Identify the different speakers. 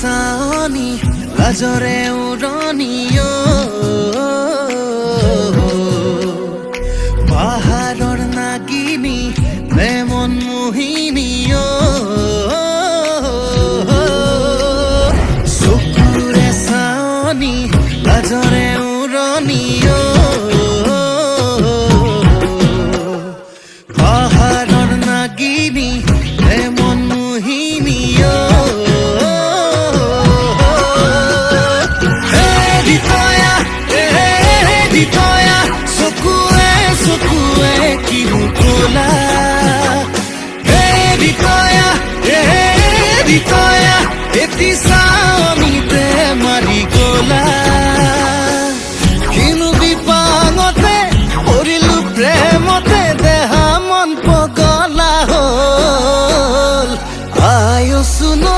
Speaker 1: চাৱনি লাজৰে উৰণিও পাহাৰৰ নাগিনী প্ৰেমন মোহিনীও চকুৰে চাৱনি লাজৰে উৰণিও পাহাৰৰ নাগিনী প্ৰেমন মোহিনীও এটি চাৱনিতে মাৰি গলা কিনো বিপাঙতে পৰিলো প্ৰেমতে দেহা মন পগলা হ'ল আয়ো চুনো